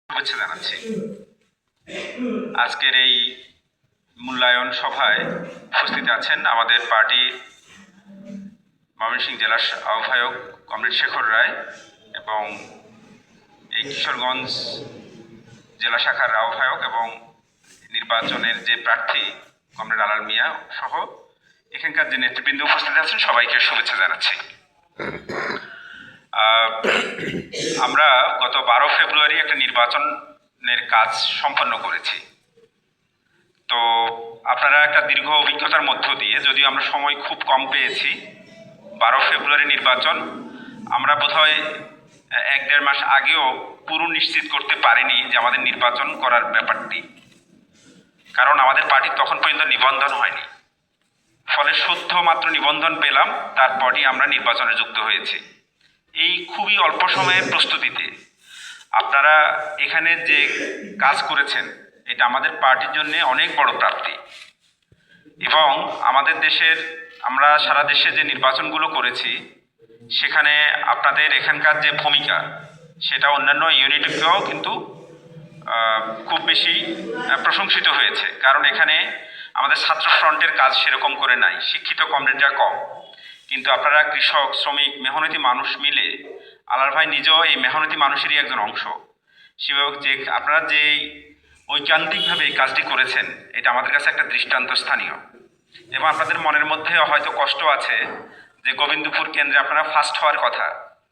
শুভেচ্ছা জানাচ্ছি। আজকের এই মূল্যায়ন সভায় উপস্থিত আছেন আমাদের পার্টি ময়মনসিংহ জেলার আহ্বায়ক কমরেড শেখর রায় এবং এই কিশোরগঞ্জ জেলা শাখার আহ্বায়ক এবং নির্বাচনের যে প্রার্থী কমরেড আলাল মিয়া সহ এখানকার যে নেতৃবৃন্দ উপস্থিত আছেন সবাইকে শুভেচ্ছা জানাচ্ছি। আমরা গত 12 ফেব্রুয়ারি একটা নির্বাচনের কাজ সম্পন্ন করেছি। তো আপনারা একটা দীর্ঘ অভিজ্ঞতার মধ্য দিয়ে, যদিও আমরা সময় খুব কম পেয়েছি, 12 ফেব্রুয়ারি নির্বাচন আমরা বোধহয় 1-1.5 মাস আগেও পুরো নিশ্চিত করতে পারিনি যে আমাদের নির্বাচন করার ব্যাপারটি, কারণ আমাদের পার্টি তখন পর্যন্ত নিবন্ধন হয়নি। ফলে শুদ্ধ মাত্র নিবন্ধন পেলাম, তারপরই আমরা নির্বাচনে যুক্ত হয়েছি। এই খুবই অল্প সময়ের প্রস্তুতিতে আপনারা এখানে যে কাজ করেছেন এটা আমাদের পার্টির জন্য অনেক বড় প্রাপ্তি। এবং আমাদের দেশের, আমরা সারা দেশে যে নির্বাচনগুলো করেছি সেখানে আপনাদের এখানকার যে ভূমিকা সেটা অন্যান্য ইউনিটকেও কিন্তু খুব বেশি প্রশংসিত হয়েছে। কারণ এখানে আমাদের ছাত্র ফ্রন্টের কাজ সেরকম করে নাই, শিক্ষিত কমরেডরা কম, কিন্তু আপনারা কৃষক, শ্রমিক, মেহনতি মানুষ মিলে, আলাল ভাই নিজেও এই মেহনতি মানুষেরই একজন অংশ, সেভাবে যে আপনারা যে ঐকান্তিকভাবে এই কাজটি করেছেন এটা আমাদের কাছে একটা দৃষ্টান্ত স্থানীয়। এবং আপনাদের মনের মধ্যে হয়তো কষ্ট আছে যে গোবিন্দপুর কেন্দ্রে আপনারা ফার্স্ট হওয়ার কথা,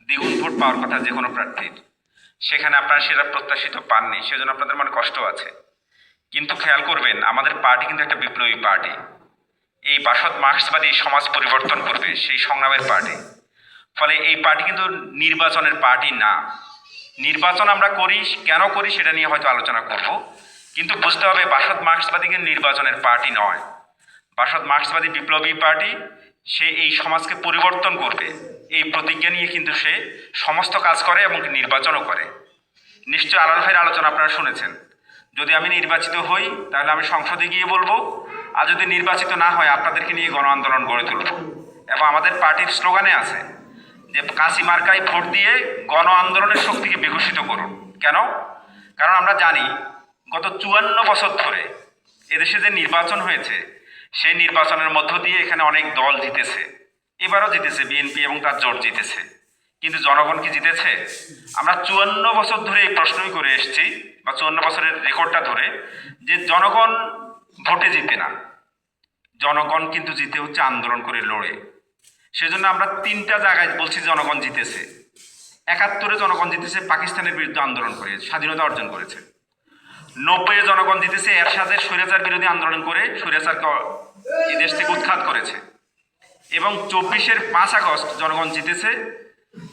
দ্বিগুণ ভোট পাওয়ার কথা যে কোনো প্রার্থীর, সেখানে আপনারা সেটা প্রত্যাশিত পাননি, সেজন্য আপনাদের মনে কষ্ট আছে। কিন্তু খেয়াল করবেন, আমাদের পার্টি কিন্তু একটা বিপ্লবী পার্টি, এই বাসদ মার্ক্সবাদী সমাজ পরিবর্তন করবে সেই সংগ্রামের পার্টি। ফলে এই পার্টি কিন্তু নির্বাচনের পার্টি না। নির্বাচন আমরা করি, কেন করি সেটা নিয়ে হয়তো আলোচনা করব, কিন্তু বুঝতে হবে বাসদ মার্ক্সবাদী কিন্তু নির্বাচনের পার্টি নয়। বাসদ মার্ক্সবাদী বিপ্লবী পার্টি, সে এই সমাজকে পরিবর্তন করবে এই প্রতিজ্ঞা নিয়ে কিন্তু সে সমস্ত কাজ করে এবং নির্বাচনও করে। নিশ্চয় আলাল ভাইয়ের আলোচনা আপনারা শুনেছেন, যদি আমি নির্বাচিত হই তাহলে আমি সংসদে গিয়ে বলবো, আর যদি নির্বাচিত না হয় আপনাদেরকে নিয়ে গণ আন্দোলন গড়ে তুলব। এবং আমাদের পার্টির স্লোগানে আছে যে কাশি মার্কায় ভোট দিয়ে গণ আন্দোলনের শক্তিকে বিকশিত করুন। কেন? কারণ আমরা জানি গত 54 বছর ধরে এদেশে যে নির্বাচন হয়েছে সেই নির্বাচনের মধ্য দিয়ে এখানে অনেক দল জিতেছে, এবারও জিতেছে বিএনপি এবং তার জোট জিতেছে, কিন্তু জনগণ কি জিতেছে? আমরা 54 বছর ধরে এই প্রশ্নই করে এসেছি, বা 54 বছরের রেকর্ডটা ধরে, যে জনগণ ভোটে জিতে না, জনগণ কিন্তু জিতে হচ্ছে আন্দোলন করে লড়ে। সেজন্য আমরা 3টা জায়গায় বলছি জনগণ জিতেছে। 71-এ জনগণ জিতেছে পাকিস্তানের বিরুদ্ধে আন্দোলন করে স্বাধীনতা অর্জন করেছে। 90-এ জনগণ জিতেছে এরশাদের স্বৈরাচার বিরোধী আন্দোলন করে স্বৈরাচারকে এদেশ থেকে উৎখাত করেছে। এবং 24-এর 5 আগস্ট জনগণ জিতেছে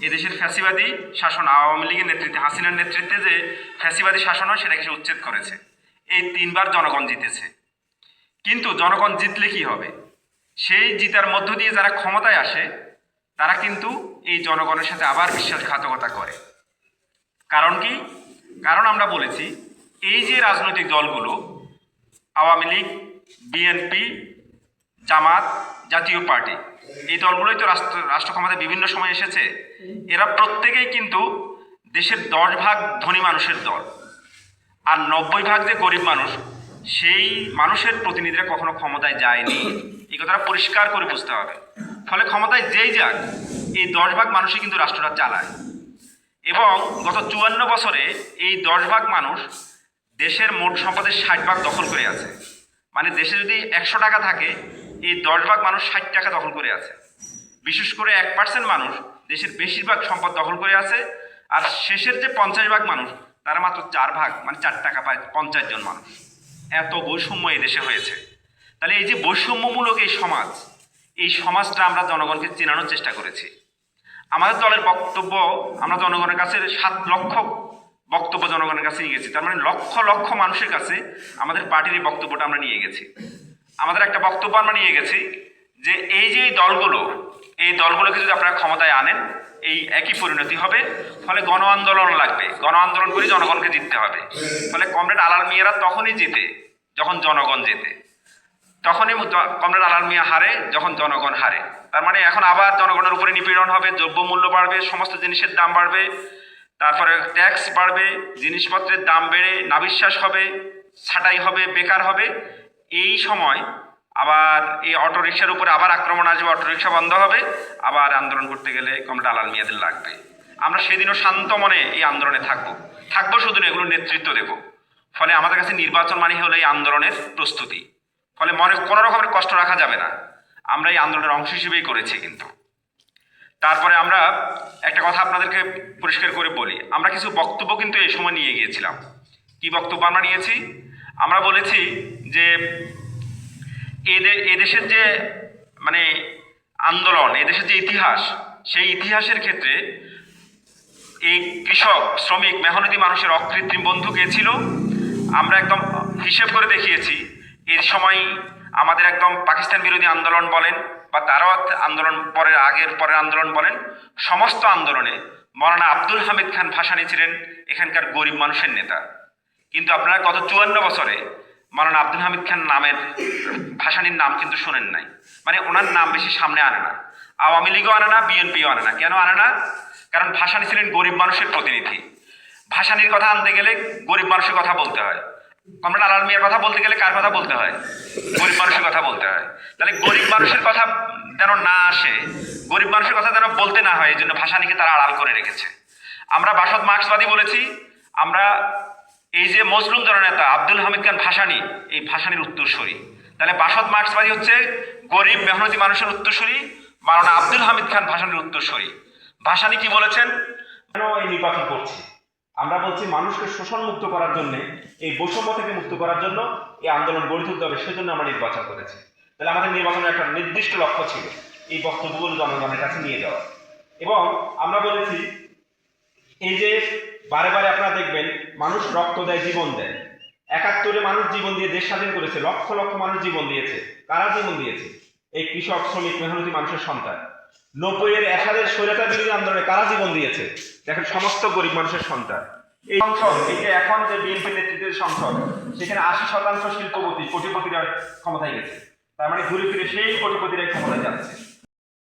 এদেশের ফ্যাসিবাদী শাসন, আওয়ামী লীগের নেতৃত্বে, হাসিনার নেতৃত্বে যে ফ্যাসিবাদী শাসন হয় সেটাকে সে উচ্ছেদ করেছে। এই 3বার জনগণ জিতেছে। কিন্তু জনগণ জিতলে কি হবে? সেই জিতার মধ্য দিয়ে যারা ক্ষমতায় আসে তারা কিন্তু এই জনগণের সাথে আবার বিশ্বাসঘাতকতা করে। কারণ কি? কারণ আমরা বলেছি এই যে রাজনৈতিক দলগুলো, আওয়ামী লীগ, বিএনপি, জামাত, জাতীয় পার্টি, এই দলগুলোই তো রাষ্ট্র ক্ষমতায় বিভিন্ন সময় এসেছে। এরা প্রত্যেকেই কিন্তু দেশের 10 ভাগ ধনী মানুষের দল, আর 90 ভাগ যে গরিব মানুষ, সেই মানুষের প্রতিনিধিরা কখনো ক্ষমতায় যায়নি। এই কথাটা পরিষ্কার করে বুঝতে হবে। ফলে ক্ষমতায় যেই যাক, এই 10 ভাগ মানুষই কিন্তু রাষ্ট্রটা চালায়। এবং গত 54 বছরে এই 10 ভাগ মানুষ দেশের মোট সম্পদের 60 ভাগ দখল করে আছে। মানে দেশে যদি 100 টাকা থাকে, এই 10 ভাগ মানুষ 60 টাকা দখল করে আছে। বিশেষ করে 1% মানুষ দেশের বেশিরভাগ সম্পদ দখল করে আছে, আর শেষের যে 50 ভাগ মানুষ তারা মাত্র 4 ভাগ, মানে 4 টাকা পায় 50 জন মানুষ। এত বৈষম্য এই দেশে হয়েছে। তাহলে এই যে বৈষম্যমূলক এই সমাজ, এই সমাজটা আমরা জনগণকে চেনানোর চেষ্টা করেছি। আমাদের দলের বক্তব্য আমরা জনগণের কাছে 7 লক্ষ বক্তব্য জনগণের কাছে নিয়ে গেছি। তার মানে লক্ষ লক্ষ মানুষের কাছে আমাদের পার্টির এই বক্তব্যটা আমরা নিয়ে গেছি। আমাদের একটা বক্তব্য আমরা নিয়ে গেছি যে এই যে এই দলগুলোকে যদি আপনারা ক্ষমতায় আনেন এই একই পরিণতি হবে। ফলে গণ আন্দোলন লাগবে, গণ আন্দোলন করে জনগণকে জিততে হবে। ফলে কমরেড আলাল মিয়ারা তখনই জিতে যখন জনগণ জেতে, তখনই কমরেড আলাল মিয়া হারে যখন জনগণ হারে। তার মানে এখন আবার জনগণের উপরে নিপীড়ন হবে, দ্রব্যমূল্য বাড়বে, সমস্ত জিনিসের দাম বাড়বে, তারপরে ট্যাক্স বাড়বে, জিনিসপত্রের দাম বেড়ে নাভিশ্বাস হবে, ছাঁটাই হবে, বেকার হবে। এই সময় আবার এই অটোরিকশার উপরে আবার আক্রমণ আসবে, অটোরিকশা বন্ধ হবে, আবার আন্দোলন করতে গেলে কমরেড আলাল মিয়াদের লাগবে। আমরা সেদিনও শান্ত মনে এই আন্দোলনে থাকবো শুধু না, এগুলো নেতৃত্ব দেব। ফলে আমাদের কাছে নির্বাচন মানে হলো এই আন্দোলনের প্রস্তুতি। ফলে মনে কোনো রকমের কষ্ট রাখা যাবে না, আমরা এই আন্দোলনের অংশ হিসেবেই করেছি। কিন্তু তারপরে আমরা একটা কথা আপনাদেরকে পরিষ্কার করে বলি, আমরা কিছু বক্তব্য কিন্তু এই সময় নিয়ে গিয়েছিলাম। কি বক্তব্য আমরা নিয়েছি? আমরা বলেছি যে এদেশের যে মানে আন্দোলন, এদেশের যে ইতিহাস, সেই ইতিহাসের ক্ষেত্রে এই কৃষক, শ্রমিক, মেহনতি মানুষের অকৃত্রিম বন্ধু কে ছিল? আমরা একদম হিসেব করে দেখিয়েছি। এর সময় আমাদের একদম পাকিস্তান বিরোধী আন্দোলন বলেন বা তারাও আন্দোলন পরের আন্দোলন বলেন, সমস্ত আন্দোলনে মৌলানা আব্দুল হামিদ খান ভাসানী ছিলেন এখানকার গরিব মানুষের নেতা। কিন্তু আপনারা গত 54 বছরে মৌলানা আব্দুল হামিদ খান নামের ভাসানীর নাম কিন্তু শোনেন নাই। মানে ওনার নাম বেশি সামনে আনে না, আওয়ামী লীগও আনে না, বিএনপিও আনে না। কেন আনে না? কারণ ভাসানী ছিলেন গরিব মানুষের প্রতিনিধি। ভাসানীর কথা আনতে গেলে গরিব মানুষের কথা বলতে হয়। কমরেড আলাল মিয়ার কথা বলতে গেলে কার কথা বলতে হয়? গরিব মানুষের কথা বলতে হয়। তাহলে গরিব মানুষের কথা যেন না আসে, গরিব মানুষের কথা যেন বলতে না হয়, এই জন্য ভাসানীকে তারা আড়াল করে রেখেছে। আমরা বাসদ মার্ক্সবাদী বলেছি। আমরা এই যে মজলুম জননেতা আব্দুল হামিদ খান ভাসানী, এই ভাসানীর উত্তরসূরি। তাহলে বাসদ মার্ক্সবাদী হচ্ছে গরিব মেহনতি মানুষের উত্তরসূরি, মাওলানা আব্দুল হামিদ খান ভাসানীর উত্তরসূরি। ভাসানী কি বলেছেন? কেন এই নির্বাচন করছি? আমরা বলছি মানুষকে শোষণ মুক্ত করার জন্য, এই বৈষম্য থেকে মুক্ত করার জন্য এই আন্দোলন গড়ে তুলতে হবে, সেজন্য আমরা নির্বাচন করেছি। তাহলে আমাদের নির্বাচনের একটা নির্দিষ্ট লক্ষ্য ছিল এই বক্তব্যগুলো জনগণের কাছে নিয়ে যাওয়া। এবং আমরা বলেছি এই যে বারে বারে আপনারা দেখবেন মানুষ রক্ত দেয়, জীবন দেয়। 71-এ মানুষ জীবন দিয়ে দেশ স্বাধীন করেছে, লক্ষ লক্ষ মানুষ জীবন দিয়েছে। কারা জীবন দিয়েছে? এই কৃষক, শ্রমিক, মেহনতি মানুষের সন্তান। 90-এর এরশাদের স্বৈরাচার বিরোধী আন্দোলনে কারা জীবন দিয়েছে? দেখেন, সমস্ত গরিব মানুষের সন্তান। এই সংসদ, এই যে এখন যে বিএনপি নেতৃত্বের সংসদ, সেখানে 80% শিল্পপতি, কোটিপতিরা ক্ষমতায় গেছে। তার মানে ঘুরে ফিরে সেই কোটিপতিরাই ক্ষমতায় যাচ্ছে।